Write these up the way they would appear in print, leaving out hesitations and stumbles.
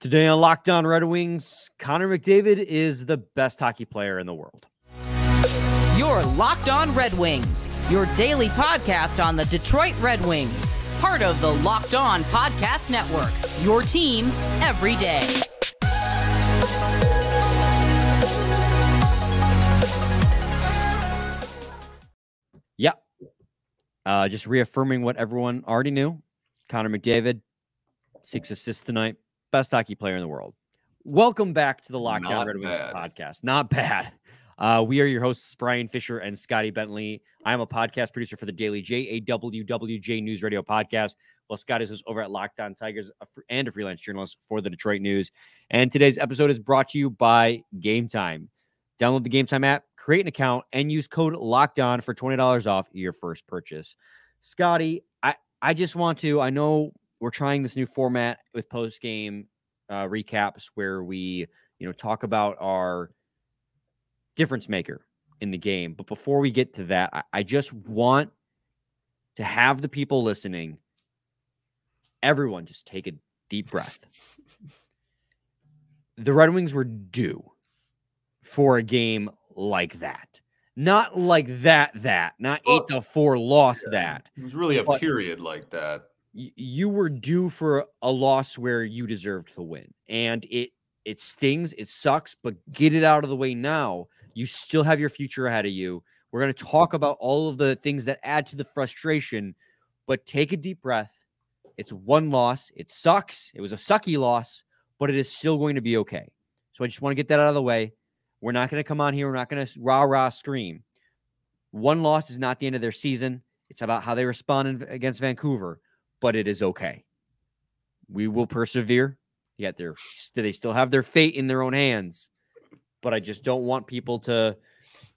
Today on Locked On Red Wings, Connor McDavid is the best hockey player in the world. You're Locked On Red Wings, your daily podcast on the Detroit Red Wings. Part of the Locked On Podcast Network, your team every day. Yeah. Just reaffirming what everyone already knew. Connor McDavid, 6 assists tonight. Best hockey player in the world. Welcome back to the Locked On Red Wings podcast. Not bad. We are your hosts, Brian Fisher and Scotty Bentley. I am a podcast producer for the daily JAWWJ News Radio podcast, while Scott is over at Locked On Tigers and a freelance journalist for the Detroit News. And today's episode is brought to you by Game Time. Download the Game Time app, create an account, and use code LOCKEDON for $20 off your first purchase. Scotty, I just want to, I know we're trying this new format with post-game recaps where we, talk about our difference maker in the game. But before we get to that, I just want to have the people listening, everyone just take a deep breath. The Red Wings were due for a game like that. Not like that, not 8-4 loss that. It was really a period like that. You were due for a loss where you deserved to win. And it stings, it sucks, but get it out of the way now. You still have your future ahead of you. We're going to talk about all of the things that add to the frustration, but take a deep breath. It's one loss. It sucks. It was a sucky loss, but it is still going to be okay. So I just want to get that out of the way. We're not going to come on here. We're not going to rah-rah scream. One loss is not the end of their season. It's about how they respond against Vancouver, but it is okay. We will persevere. Yet they still have their fate in their own hands. But I just don't want people to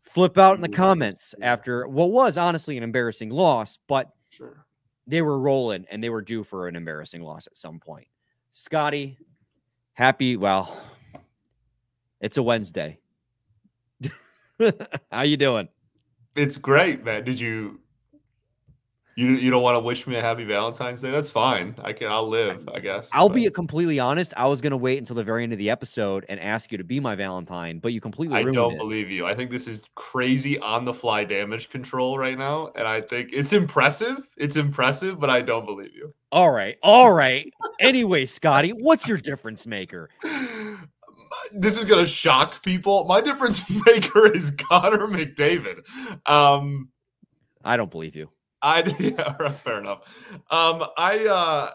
flip out in the comments after what was honestly an embarrassing loss, but sure, they were rolling and they were due for an embarrassing loss at some point. Scotty, happy. Well, it's a Wednesday. How you doing? It's great, man. Did you don't want to wish me a happy Valentine's Day? That's fine. I'll live, I guess. I'll be completely honest. I was going to wait until the very end of the episode and ask you to be my Valentine, but you completely ruined it. I don't believe you. I think this is crazy on-the-fly damage control right now, and I think it's impressive. It's impressive, but I don't believe you. All right. Anyway, Scotty, what's your difference maker? This is going to shock people. My difference maker is Connor McDavid. I don't believe you. Yeah, fair enough. I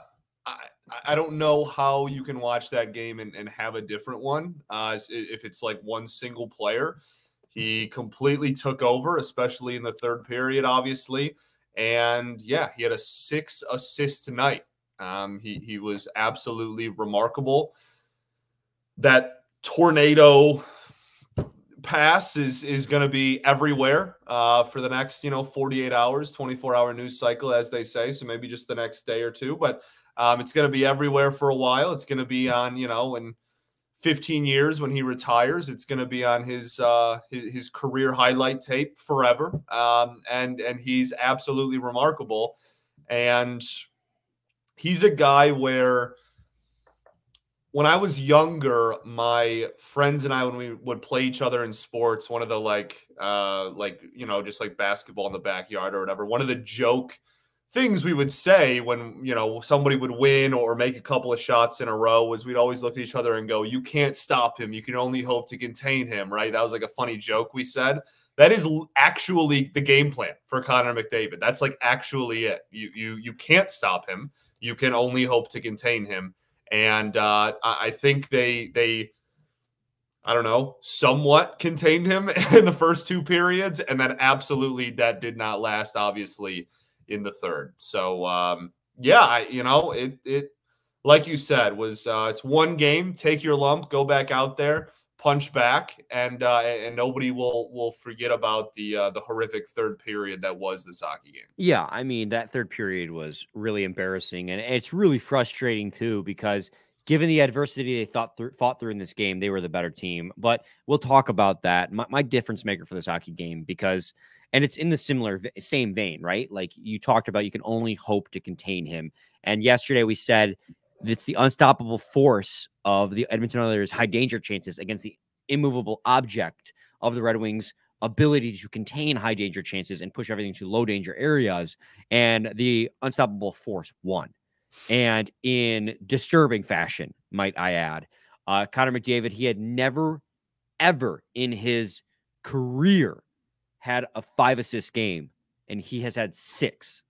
don't know how you can watch that game and have a different one. If it's like one single player, he completely took over, especially in the third period, obviously. And yeah, he had a 6 assist tonight. He was absolutely remarkable. That tornado pass is going to be everywhere for the next 48 hours, 24-hour news cycle, as they say. So maybe just the next day or two, but it's going to be everywhere for a while. It's going to be on in 15 years when he retires. It's going to be on his career highlight tape forever. And he's absolutely remarkable. And he's a guy where, when I was younger, my friends and I, when we would play each other in sports, one of the just like basketball in the backyard or whatever, one of the joke things we would say when, somebody would win or make a couple of shots in a row was we'd always look at each other and go, "You can't stop him. You can only hope to contain him," right? That was like a funny joke we said. That is actually the game plan for Connor McDavid. That's like actually it. You can't stop him. You can only hope to contain him. And I think they I don't know, somewhat contained him in the first 2 periods. And then absolutely that did not last, obviously, in the third. So, it like you said, was it's one game. Take your lump, go back out there, punch back, and nobody will forget about the horrific third period that was this hockey game. Yeah, I mean, that third period was really embarrassing, and it's really frustrating too because given the adversity they fought through in this game, they were the better team. But we'll talk about that. My difference maker for this hockey game, because, and it's in the same vein, right? Like you talked about, you can only hope to contain him. And yesterday we said It's the unstoppable force of the Edmonton Oilers' high danger chances against the immovable object of the Red Wings' ability to contain high danger chances and push everything to low danger areas. And the unstoppable force won. And in disturbing fashion, might I add, Connor McDavid, he had never, ever in his career had a 5-assist game. And he had 6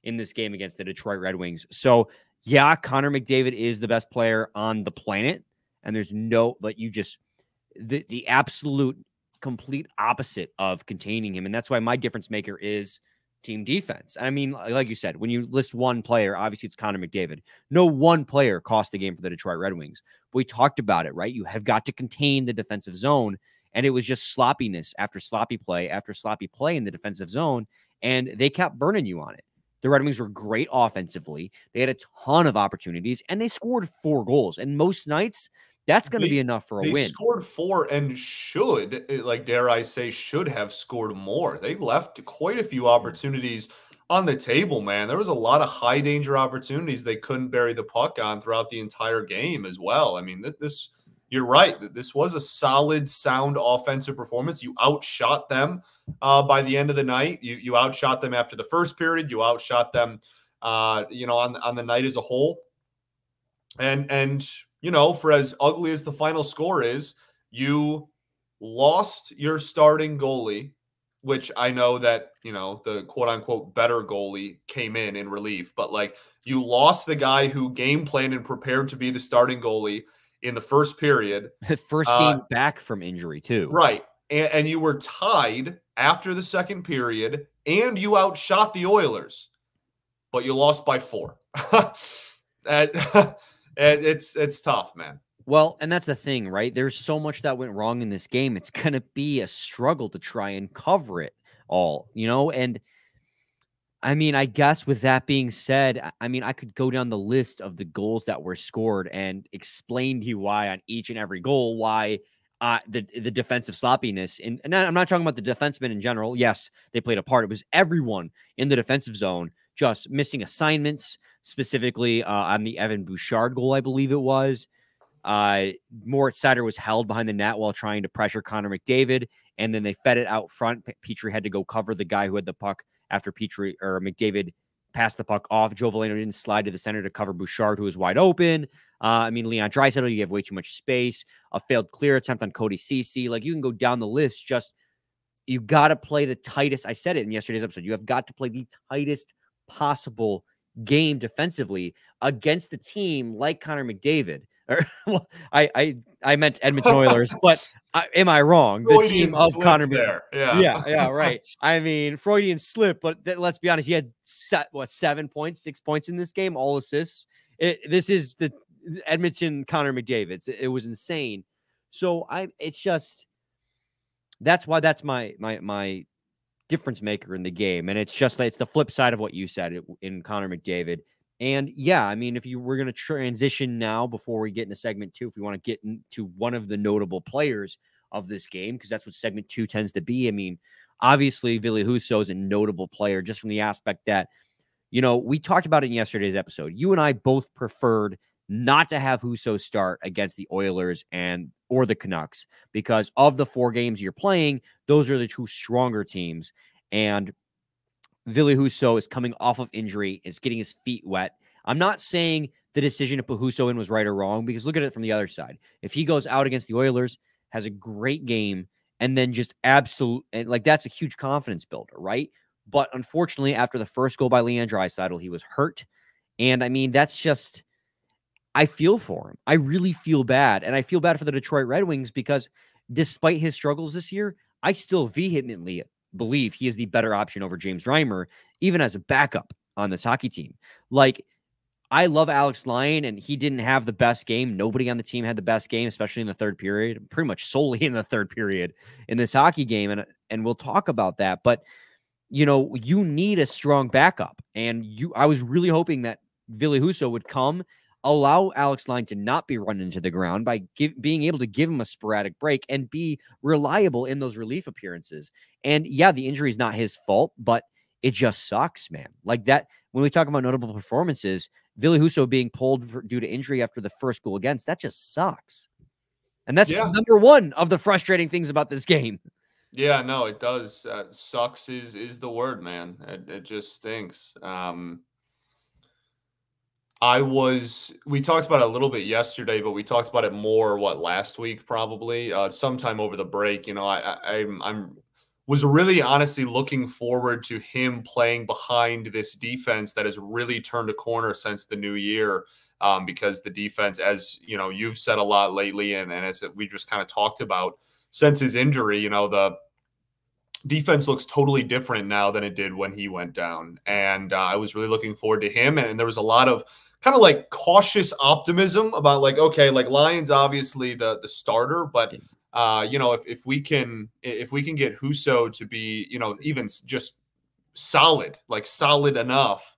in this game against the Detroit Red Wings. So, yeah, Connor McDavid is the best player on the planet. And there's but the absolute complete opposite of containing him. And that's why my difference maker is team defense. I mean, like you said, when you list one player, obviously it's Connor McDavid. No one player cost the game for the Detroit Red Wings. We talked about it, right? You have got to contain the defensive zone. And it was just sloppiness after sloppy play in the defensive zone. And they kept burning you on it. The Red Wings were great offensively. They had a ton of opportunities, and they scored 4 goals. And most nights, that's going to be enough for a win. They scored 4 and should have scored more. They left quite a few opportunities on the table, man. There was a lot of high danger opportunities they couldn't bury the puck on throughout the entire game as well. I mean, you're right. This was a solid, sound offensive performance. You outshot them by the end of the night. You outshot them after the first period. You outshot them, on the night as a whole. And for as ugly as the final score is, you lost your starting goalie, which I know that, the quote unquote better goalie came in relief, but like you lost the guy who game planned and prepared to be the starting goalie in the first period. First game back from injury too. Right. And you were tied after the second period and you outshot the Oilers, but you lost by 4. It's tough, man. Well, and that's the thing, right? There's so much that went wrong in this game. It's going to be a struggle to try and cover it all, and I mean, I guess with that being said, I mean, I could go down the list of the goals that were scored and explain to you why on each and every goal, why the defensive sloppiness. And I'm not talking about the defensemen in general. Yes, they played a part. It was everyone in the defensive zone just missing assignments, specifically on the Evan Bouchard goal, I believe it was. Moritz Seider was held behind the net while trying to pressure Connor McDavid, and then they fed it out front. Petrie had to go cover the guy who had the puck after McDavid passed the puck off. Joe Veleno didn't slide to the center to cover Bouchard, who was wide open. I mean, Leon Draisaitl, you have way too much space. A failed clear attempt on Cody Ceci. Like, you can go down the list. Just, you got to play the tightest. I said it in yesterday's episode. You have got to play the tightest possible game defensively against a team like Connor McDavid. Well, I meant Edmonton Oilers, but am I wrong? The team of Connor there. Yeah, right. I mean, Freudian slip, but let's be honest, he had 7 points, 6 points in this game, all assists. This is the Edmonton Connor McDavid. It was insane. So it's just, that's why that's my difference maker in the game. And it's the flip side of what you said in Connor McDavid. And yeah, I mean, we're going to transition now before we get into segment 2, if we want to get into one of the notable players of this game, because that's what segment 2 tends to be. I mean, obviously, Ville Husso is a notable player just from the aspect that, we talked about it in yesterday's episode. You and I both preferred not to have Husso start against the Oilers or the Canucks, because of the 4 games you're playing, those are the 2 stronger teams. And Ville Husso is coming off of injury, is getting his feet wet. I'm not saying the decision to put Husso in was right or wrong, because look at it from the other side. If he goes out against the Oilers, has a great game, and then just that's a huge confidence builder, right? But unfortunately, after the first goal by Leon Draisaitl, he was hurt. And I mean, that's just, I feel for him. I really feel bad. And I feel bad for the Detroit Red Wings, because despite his struggles this year, I still vehemently believe he is the better option over James Reimer, even as a backup on this hockey team. Like, I love Alex Lyon, and he didn't have the best game. Nobody on the team had the best game, especially in the third period, pretty much solely in the third period in this hockey game. And we'll talk about that. But, you need a strong backup. And I was really hoping that Ville Husso would come, allow Alex Lyon to not be run into the ground by being able to give him a sporadic break and be reliable in those relief appearances. And yeah, the injury is not his fault, but it just sucks, man. Like that, when we talk about notable performances, Ville Husso being pulled due to injury after the first goal against, that just sucks. And that's number one of the frustrating things about this game. Yeah, no, it does. Sucks is the word, man. It just stinks. We talked about it a little bit yesterday, but we talked about it more, last week, probably, sometime over the break. I'm was really honestly looking forward to him playing behind this defense that has really turned a corner since the new year. Because the defense, as you know, you've said a lot lately, and as we just kind of talked about since his injury, the defense looks totally different now than it did when he went down. And I was really looking forward to him. And there was a lot of kind of like cautious optimism about okay, Lyons obviously the starter, but if we can get Husso to be even just solid enough,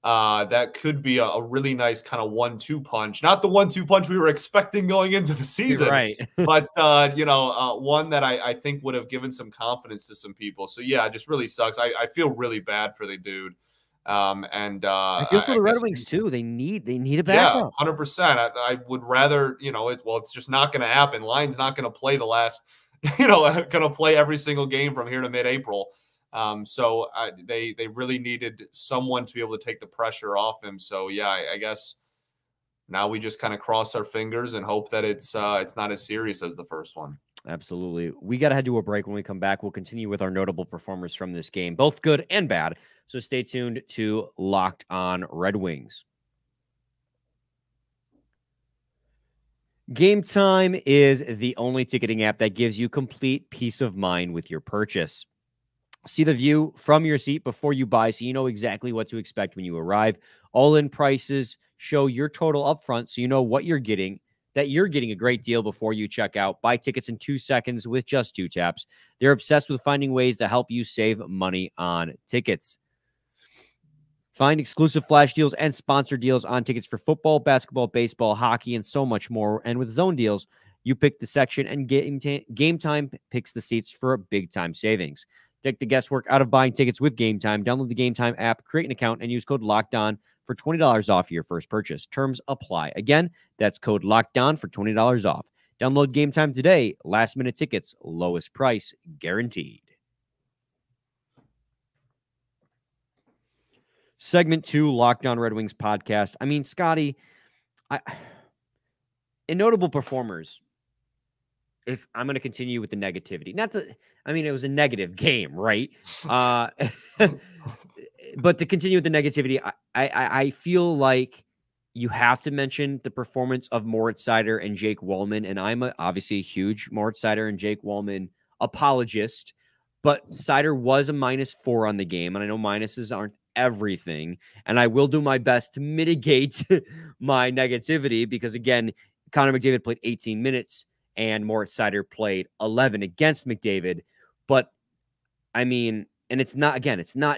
that could be a really nice kind of 1-2 punch. Not the 1-2 punch we were expecting going into the season, right? But one that I think would have given some confidence to some people. So yeah, it just really sucks. I feel really bad for the dude. I feel for the Red Wings too. They need a backup. Yeah, 100%. I would rather, it's just not going to happen. Lyon's not going to play the last, going to play every single game from here to mid-April. So they really needed someone to be able to take the pressure off him. So yeah, I guess now we just kind of cross our fingers and hope that it's not as serious as the first one. Absolutely. We got to head to a break. When we come back, we'll continue with our notable performers from this game, both good and bad. So stay tuned to Locked On Red Wings. Game Time is the only ticketing app that gives you complete peace of mind with your purchase. See the view from your seat before you buy, so you know exactly what to expect when you arrive. All-in prices show your total upfront, so you know what you're getting, that you're getting a great deal before you check out. Buy tickets in 2 seconds with just 2 taps. They're obsessed with finding ways to help you save money on tickets. Find exclusive flash deals and sponsor deals on tickets for football, basketball, baseball, hockey, and so much more. And with zone deals, you pick the section and Game Time picks the seats for a big-time savings. Take the guesswork out of buying tickets with Game Time. Download the Game Time app, create an account, and use code LOCKEDON for $20 off your first purchase. Terms apply. Again, that's code LOCKEDON for $20 off. Download Game Time today. Last-minute tickets, lowest price guaranteed. Segment 2, Locked On Red Wings podcast. I mean, Scotty, in notable performers, if I'm going to continue with the negativity, it was a negative game, right? But to continue with the negativity, I feel like you have to mention the performance of Moritz Seider and Jake Wallman. And I'm obviously a huge Moritz Seider and Jake Wallman apologist, but Seider was a -4 on the game. And I know minuses aren't everything. And I will do my best to mitigate my negativity because, again, Connor McDavid played 18 minutes. And Moritz Seider played 11 against McDavid. But, I mean, and it's not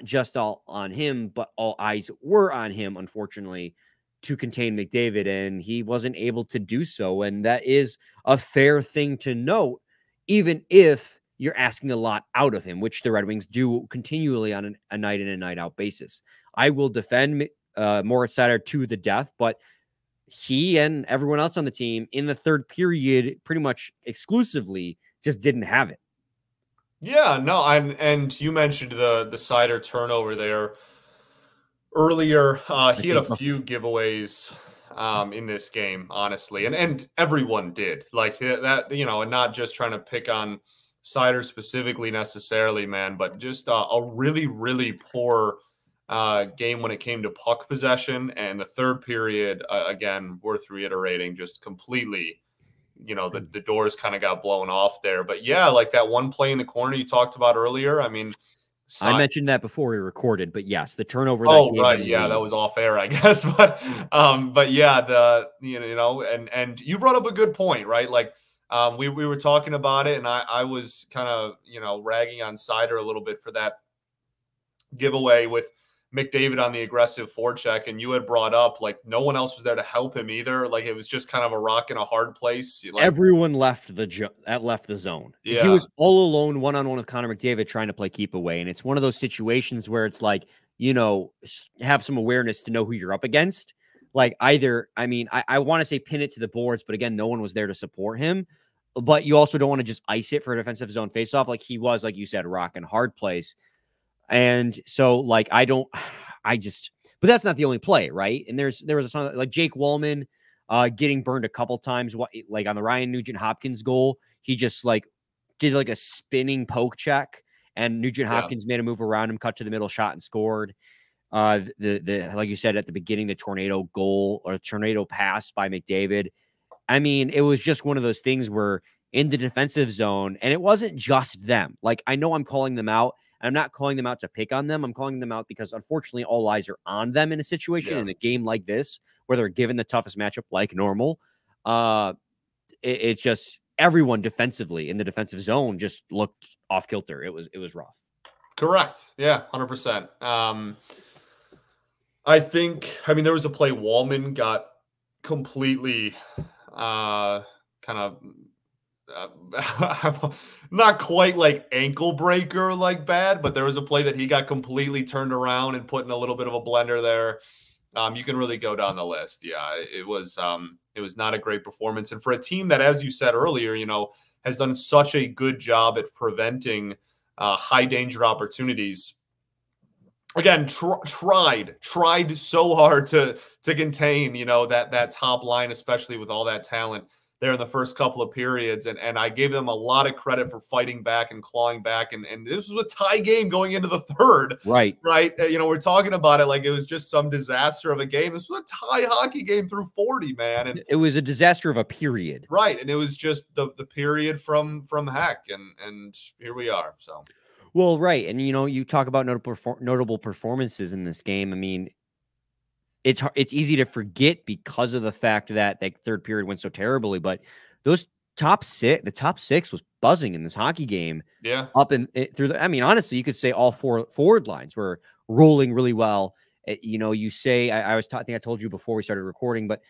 just all on him, but all eyes were on him, unfortunately, to contain McDavid, and he wasn't able to do so. And that is a fair thing to note, even if you're asking a lot out of him, which the Red Wings do continually on a night in and night out basis. I will defend Moritz Seider to the death, but he and everyone else on the team in the third period pretty much exclusively just didn't have it. Yeah, no, and you mentioned the Seider turnover there earlier. He had a few giveaways in this game, honestly, and everyone did like that, and not just trying to pick on Seider specifically necessarily, man, but just a really, really poor game when it came to puck possession. And the third period, again, worth reiterating, just completely, the doors kind of got blown off there. But yeah, like that one play in the corner you talked about earlier. I mean, I mentioned that before we recorded, but yes, the turnover. Right. Yeah, that was off air, I guess. But yeah, and you brought up a good point, right? Like, we were talking about it, and I was kind of, ragging on Seider a little bit for that giveaway with McDavid on the aggressive forecheck, and you had brought up like no one else was there to help him either. Like it was just kind of a rock in a hard place. Like, everyone left the zone. Yeah. He was all alone, one-on-one with Connor McDavid trying to play keep away, and it's one of those situations where it's like, have some awareness to know who you're up against. like either, I mean, I want to say pin it to the boards, but again, no one was there to support him. But you also don't want to just ice it for a defensive zone faceoff. Like he was, like you said, rocking hard place. And so like, but that's not the only play, right? And there was a song like Jake Wallman getting burned a couple times, like on the Ryan Nugent-Hopkins goal. He just like did like a spinning poke check, and Nugent-Hopkins made a move around him, cut to the middle, shot, and scored. The like you said at the beginning, the tornado goal or tornado pass by McDavid. I mean, it was just one of those things where in the defensive zone, and it wasn't just them. Like, I know I'm calling them out. I'm not calling them out to pick on them. I'm calling them out because, unfortunately, all eyes are on them in a situation, in a game like this, where they're given the toughest matchup like normal. It's just everyone defensively in the defensive zone just looked off kilter. It was rough. Correct. Yeah, 100%. I mean, there was a play Wallman got completely kind of not quite like ankle breaker like bad, but there was a play that he got completely turned around and put in a little bit of a blender there. You can really go down the list. Yeah, it was not a great performance. And for a team that, as you said earlier, has done such a good job at preventing high danger opportunities. Again, tried so hard to contain, that top line, especially with all that talent there in the first couple of periods. And I gave them a lot of credit for fighting back and clawing back. And this was a tie game going into the third. Right. We're talking about it like it was just some disaster of a game. This was a tie hockey game through 40, man. And it was a disaster of a period. Right. And it was just the period from heck. And here we are. So. Well, right. And, you talk about notable performances in this game. I mean, it's easy to forget because of the fact that that third period went so terribly, but the top six was buzzing in this hockey game. Yeah. I mean, honestly, you could say all four forward lines were rolling really well. You say, I think I told you before we started recording, but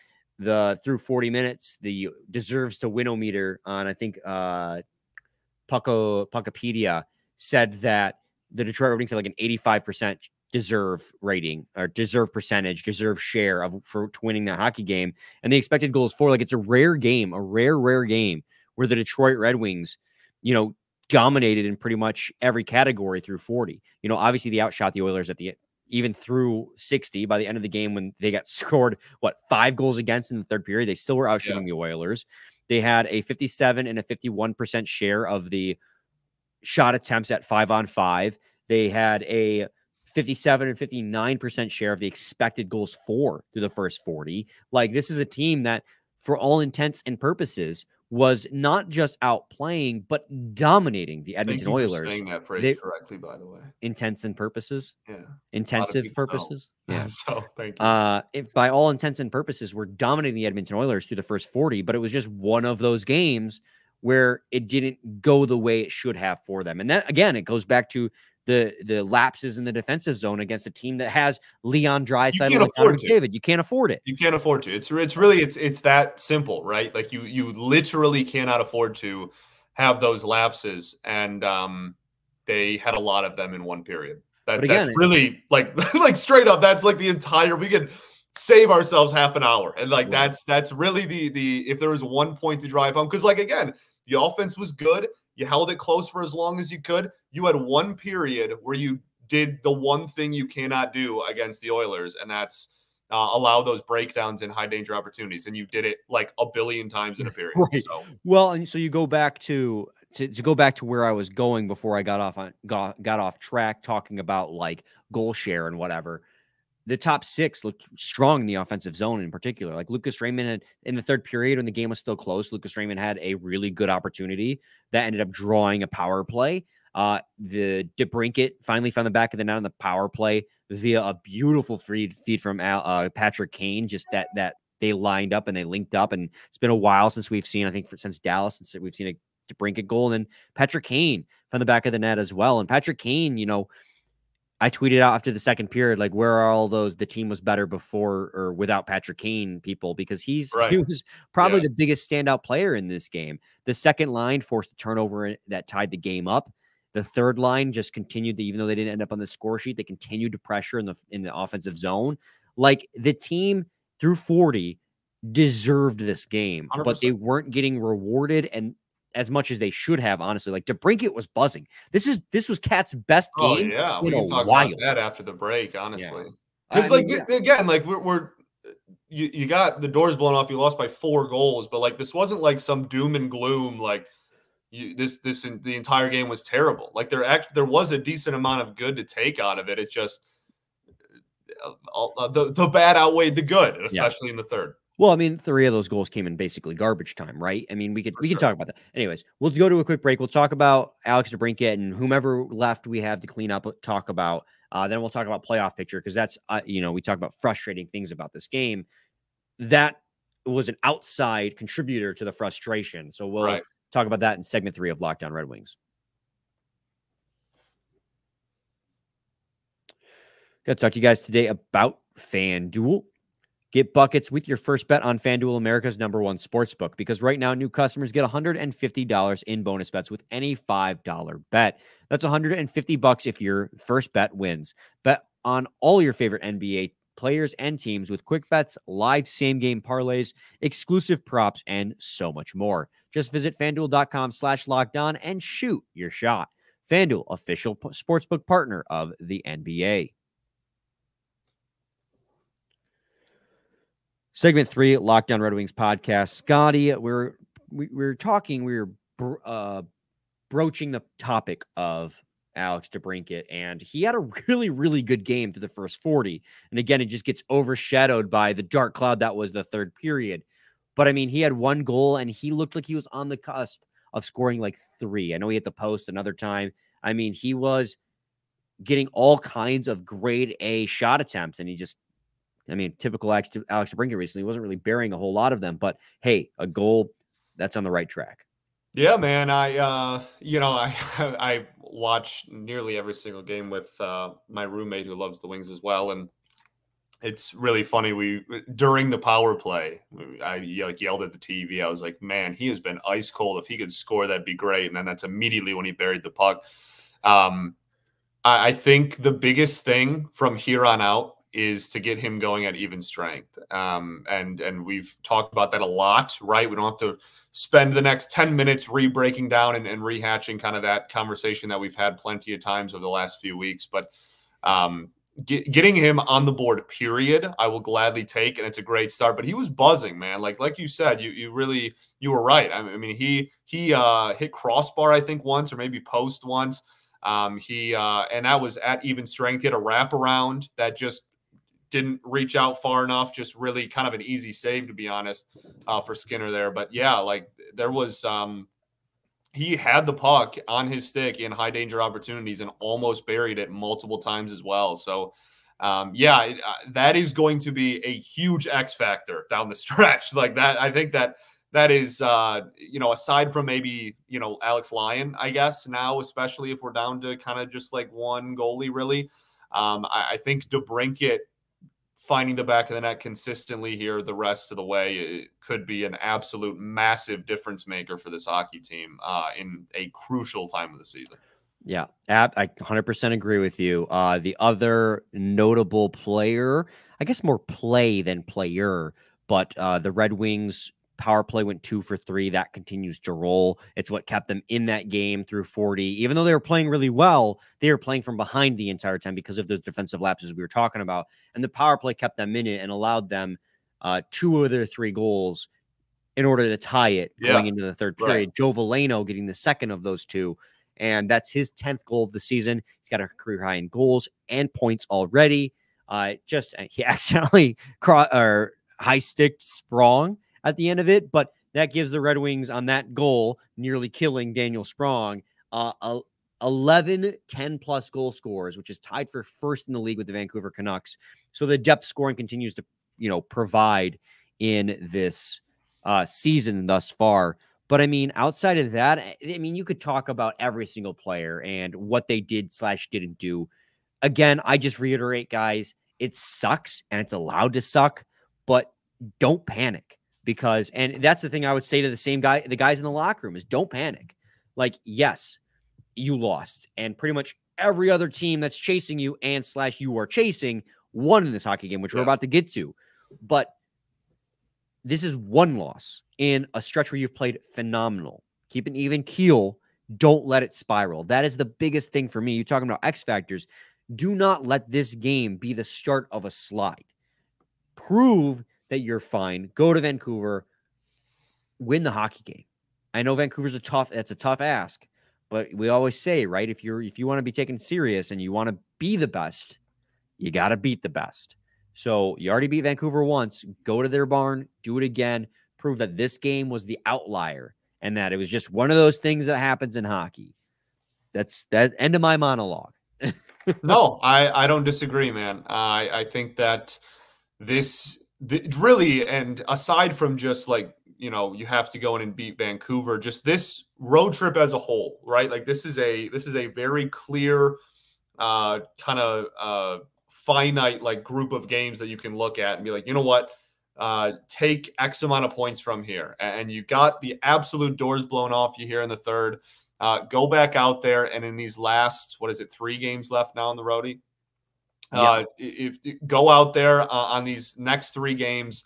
through 40 minutes, the deserves to win-o-meter on, I think, Puckopedia said that the Detroit Red Wings had like an 85% deserve rating or deserve percentage, deserve share for winning that hockey game. And the expected goal is 4. Like, it's a rare game where the Detroit Red Wings, dominated in pretty much every category through 40. Obviously they outshot the Oilers even through 60 by the end of the game when they got scored, 5 goals against in the third period. They still were outshooting the Oilers. They had a 57 and a 51% share of the shot attempts at 5-on-5. They had a 57 and 59% share of the expected goals for through the first 40. Like, this is a team that, for all intents and purposes, was not just outplaying, but dominating the Edmonton Oilers. For saying that phrase correctly, by the way. Intents and purposes? Yeah. Intensive purposes? Know. Yeah. So, thank you. If by all intents and purposes, we're dominating the Edmonton Oilers through the first 40, but it was just one of those games where it didn't go the way it should have for them. And that, again, it goes back to the lapses in the defensive zone against a team that has Leon Draisaitl and Connor McDavid. You can't afford it. You can't afford to. It's really that simple, right? Like, you literally cannot afford to have those lapses, and they had a lot of them in one period. That's really like straight up. That's like the entire. We could save ourselves half an hour, and like that's really the if there was one point to drive home, because again, the offense was good. You held it close for as long as you could. You had one period where you did the one thing you cannot do against the Oilers, and that's allow those breakdowns and high danger opportunities. And you did it like a billion times in a period. Right. So. Well, and so you go back to go back to where I was going before I got off track, talking about like goal share and whatever. The top 6 looked strong in the offensive zone in particular. Like, Lucas Raymond had, in the third period when the game was still close, Lucas Raymond had a really good opportunity that ended up drawing a power play. The DeBrincat finally found the back of the net on the power play via a beautiful feed from Patrick Kane, just that they lined up and they linked up. And it's been a while since we've seen, I think since Dallas, since we've seen a DeBrincat goal. And then Patrick Kane found the back of the net as well. And Patrick Kane, I tweeted out after the second period, like, where are all those the team was better before or without Patrick Kane people? Because he was probably the biggest standout player in this game. The second line forced a turnover that tied the game up. The third line just continued even though they didn't end up on the score sheet, they continued to pressure in the offensive zone. Like, the team through 40 deserved this game, 100%. but they weren't getting rewarded and as much as they should have, honestly. Like DeBrincat was buzzing. This was Cat's best game. Oh yeah, we in can a talk while. about that after the break, honestly. Yeah. Because again, like you got the doors blown off. You lost by 4 goals, but like this wasn't like some doom and gloom. Like the entire game was terrible. Like there was a decent amount of good to take out of it. It just the bad outweighed the good, especially in the third. Well, I mean, 3 of those goals came in basically garbage time, right? I mean, we can talk about that. Anyways, we'll go to a quick break. We'll talk about Alex DeBrincat and whomever left we have to clean up, talk about. Then we'll talk about playoff picture because that's, we talk about frustrating things about this game. That was an outside contributor to the frustration. So we'll talk about that in segment 3 of Locked On Red Wings. Got to talk to you guys today about FanDuel. Get buckets with your first bet on FanDuel, America's #1 sportsbook, because right now new customers get $150 in bonus bets with any $5 bet. That's $150 if your first bet wins. Bet on all your favorite NBA players and teams with quick bets, live same-game parlays, exclusive props, and so much more. Just visit FanDuel.com/lockedon and shoot your shot. FanDuel, official sportsbook partner of the NBA. Segment 3, Locked On Red Wings podcast. Scotty, we're broaching the topic of Alex DeBrincat, and he had a really, really good game through the first 40. And again, it just gets overshadowed by the dark cloud that was the third period. But I mean, he had 1 goal, and he looked like he was on the cusp of scoring like 3. I know he hit the post another time. I mean, he was getting all kinds of grade A shot attempts, and typical Alex DeBrincat recently wasn't really bearing a whole lot of them, but hey, a goal that's on the right track. Yeah, man. I watch nearly every single game with my roommate who loves the Wings as well. And it's really funny. During the power play, I yelled at the TV. I was like, man, he has been ice cold. If he could score, that'd be great. And then that's immediately when he buried the puck. I think the biggest thing from here on out is to get him going at even strength. And we've talked about that a lot, right? We don't have to spend the next 10 minutes re-breaking down and rehatching kind of that conversation that we've had plenty of times over the last few weeks. But getting him on the board, period, I will gladly take, and it's a great start. But he was buzzing, man. Like you said, you were right. I mean, he hit crossbar, I think, once, or maybe post once. And that was at even strength. He had a wraparound that just didn't reach out far enough. Just really kind of an easy save, to be honest, for Skinner there. But yeah, like there was, he had the puck on his stick in high danger opportunities and almost buried it multiple times as well. So that is going to be a huge X factor down the stretch like that. I think that is, aside from maybe, Alex Lyon, I guess now, especially if we're down to kind of just like one goalie, really. I think DeBrincat finding the back of the net consistently here the rest of the way, it could be an absolute massive difference maker for this hockey team in a crucial time of the season. Yeah, I 100% agree with you. The other notable player, I guess more play than player, but the Red Wings power play went 2 for 3. That continues to roll. It's what kept them in that game through 40. Even though they were playing really well, they were playing from behind the entire time because of those defensive lapses we were talking about. And the power play kept them in it and allowed them 2 of their 3 goals in order to tie it going into the third period. Joe Veleno getting the second of those 2. And that's his 10th goal of the season. He's got a career high in goals and points already. He accidentally high-sticked Sprong at the end of it, but that gives the Red Wings on that goal, nearly killing Daniel Sprong, 11 10-plus goal scorers, which is tied for first in the league with the Vancouver Canucks. So the depth scoring continues to, provide in this season thus far. But I mean, outside of that, I mean, you could talk about every single player and what they did/didn't do. Again, I just reiterate, guys, it sucks and it's allowed to suck, but don't panic. And that's the thing I would say to the guys in the locker room is don't panic. Like, yes, you lost. And pretty much every other team that's chasing you and / you are chasing won in this hockey game, which we're about to get to. But this is one loss in a stretch where you've played phenomenal. Keep an even keel. Don't let it spiral. That is the biggest thing for me. You're talking about X factors. Do not let this game be the start of a slide. Prove that you're fine. Go to Vancouver. Win the hockey game. I know Vancouver's that's a tough ask, but we always say, right, if you want to be taken serious and you want to be the best, you got to beat the best. So you already beat Vancouver once. Go to their barn, do it again, prove that this game was the outlier and that it was just one of those things that happens in hockey. That's that end of my monologue. No, I don't disagree, man. I think that really, and aside from just like, you know, you have to go in and beat Vancouver, just this road trip as a whole, right? Like this is a very clear kind of finite like group of games that you can look at and be like, you know what, take X amount of points from here, and you got the absolute doors blown off you here in the third. Go back out there, and in these last, 3 games left now on the roadie, if go out there on these next 3 games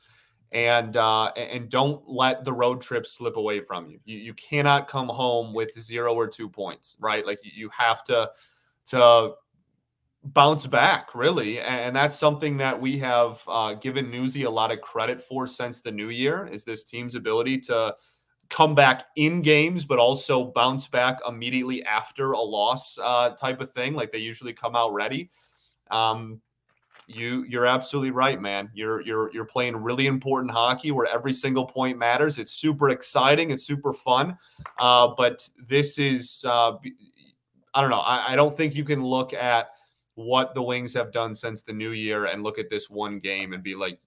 and don't let the road trip slip away from you. You cannot come home with 0 or 2 points, right? Like you have to bounce back, really. And that's something that we have given Newsy a lot of credit for since the new year, is this team's ability to come back in games, but also bounce back immediately after a loss type of thing. Like they usually come out ready. You're absolutely right, man. You're playing really important hockey where every single point matters. It's super exciting. It's super fun. But this is, I don't know. I don't think you can look at what the Wings have done since the new year and look at this one game and be like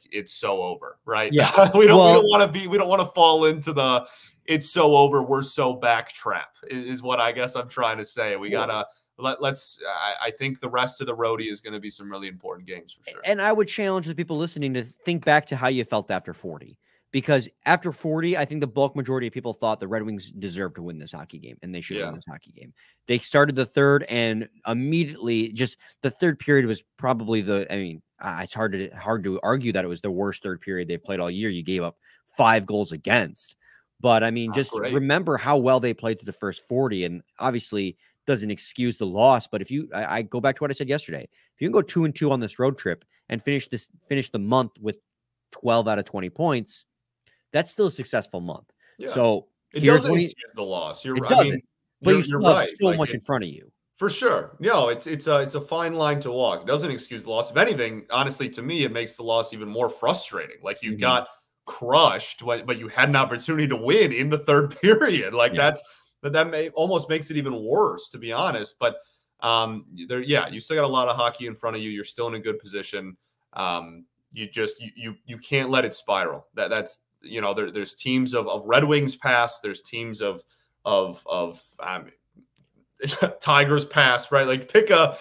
it's so over, right? Yeah. we don't want to fall into the it's so over, we're so back trap is what I guess I'm trying to say. We gotta I think the rest of the roadie is going to be some really important games for sure. And I would challenge the people listening to think back to how you felt after 40. Because after 40, I think the bulk majority of people thought the Red Wings deserved to win this hockey game, and they should win this hockey game. They started the third, and immediately, just the third period was probably it's hard to argue that it was the worst third period they've played all year. You gave up 5 goals against. But, I mean, remember how well they played through the first 40, and obviously doesn't excuse the loss. But if I go back to what I said yesterday, if you can go 2-2 on this road trip and finish the month with 12 out of 20 points, that's still a successful month. Yeah. So it doesn't excuse the loss. It doesn't. But you still have so much in front of you. For sure. No, it's a fine line to walk. It doesn't excuse the loss. If anything, honestly, to me, it makes the loss even more frustrating. Like you got crushed, but you had an opportunity to win in the third period. Like that almost makes it even worse, to be honest. But you still got a lot of hockey in front of you. You're still in a good position. You can't let it spiral. That's there's teams of Red Wings past. There's teams of Tigers past, right? Like pick a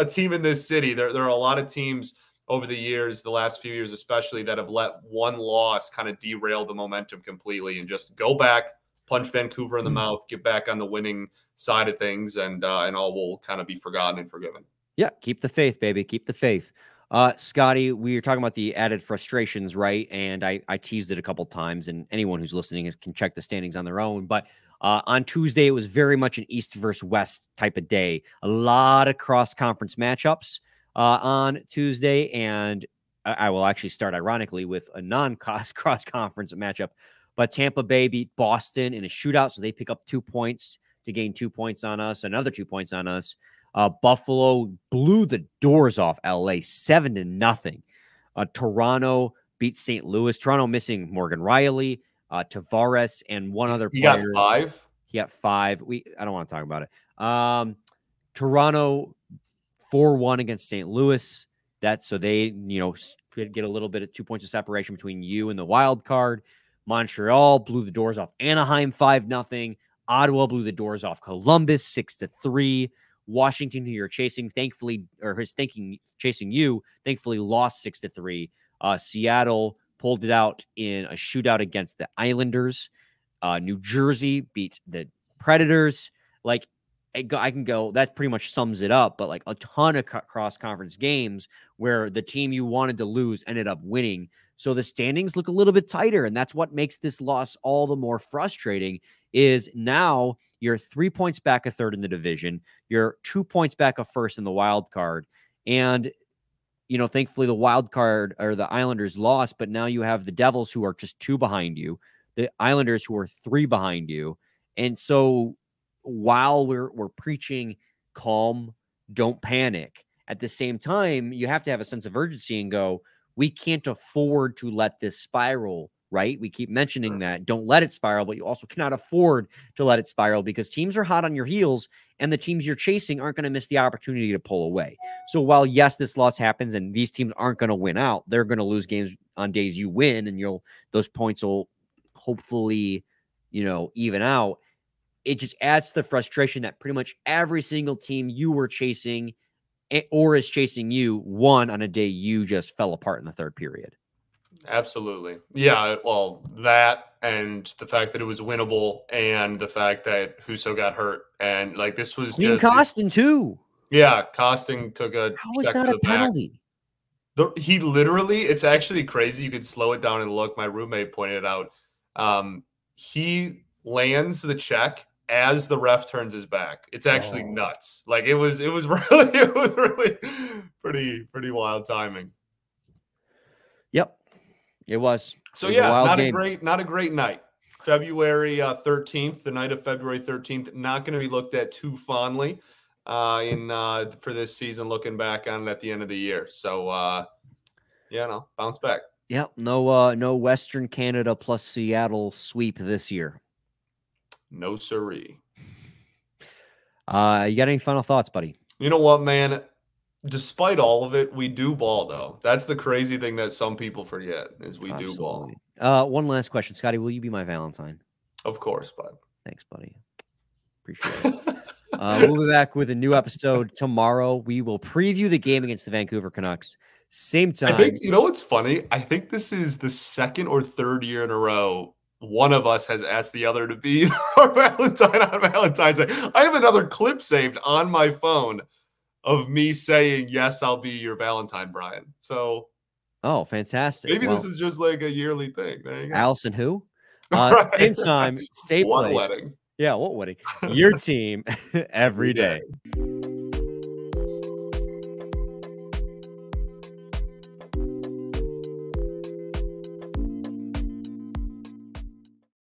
team in this city. There are a lot of teams over the years, the last few years especially, that have let one loss kind of derail the momentum completely, and just go back, punch Vancouver in the mouth, get back on the winning side of things, and all will kind of be forgotten and forgiven. Yeah, keep the faith, baby. Keep the faith. Scotty, we were talking about the added frustrations, right? And I teased it a couple times, and anyone who's listening can check the standings on their own. But on Tuesday, it was very much an East versus West type of day. A lot of cross-conference matchups on Tuesday, and I will actually start, ironically, with a non-cross-conference matchup. But Tampa Bay beat Boston in a shootout, so they pick up 2 points to gain 2 points on us, another 2 points on us. Buffalo blew the doors off LA 7-0. Toronto beat St. Louis. Toronto missing Morgan Riley, Tavares, and one other player. He got 5? He got 5. I don't want to talk about it. Toronto 4-1 against St. Louis. So they, could get a little bit of 2 points of separation between you and the wild card. Montreal blew the doors off Anaheim 5-0. Ottawa blew the doors off Columbus 6-3. Washington, who you're chasing, chasing you, thankfully lost 6-3. Seattle pulled it out in a shootout against the Islanders. New Jersey beat the Predators. Like, I can go, that pretty much sums it up, but like a ton of cross-conference games where the team you wanted to lose ended up winning. So the standings look a little bit tighter, and that's what makes this loss all the more frustrating is now you're 3 points back of third in the division. You're 2 points back of first in the wild card. And, you know, thankfully the wild card or the Islanders lost, but now you have the Devils who are just 2 behind you, the Islanders who are 3 behind you. And so while we're preaching calm, don't panic, at the same time, you have to have a sense of urgency and go, we can't afford to let this spiral, right? We keep mentioning that. Don't let it spiral, but you also cannot afford to let it spiral because teams are hot on your heels and the teams you're chasing aren't going to miss the opportunity to pull away. So while, yes, this loss happens and these teams aren't going to win out, they're going to lose games on days you win and those points will hopefully, you know, even out. It just adds to the frustration that pretty much every single team you were chasing or is chasing you won on a day you just fell apart in the third period. Absolutely. Yeah, well, that and the fact that it was winnable and the fact that Husso got hurt. And, like, this was just... Costin, too. Yeah, Costin took a... How was that a penalty? He literally... It's actually crazy. You could slow it down and look. My roommate pointed it out. He lands the check as the ref turns his back. It's actually nuts. Like it was really pretty wild timing. Yep. It was. So yeah, not a great night. February 13th, the night of February 13th, not going to be looked at too fondly for this season, looking back on it at the end of the year. So bounce back. Yep. No Western Canada plus Seattle sweep this year. No siree. You got any final thoughts, buddy? You know what, man? Despite all of it, we do ball, though. That's the crazy thing that some people forget is we do ball. One last question. Scotty, will you be my Valentine? Of course, bud. Thanks, buddy. Appreciate it. We'll be back with a new episode tomorrow. We will preview the game against the Vancouver Canucks. Same time. I think, you know what's funny? I think this is the second or third year in a row one of us has asked the other to be our Valentine on Valentine's Day. I have another clip saved on my phone of me saying, yes, I'll be your Valentine, Brian. So, oh, fantastic. Maybe this is just like a yearly thing. There you go. Allison who? Right. Same time, same What place. wedding. Yeah, what wedding? Your team every day.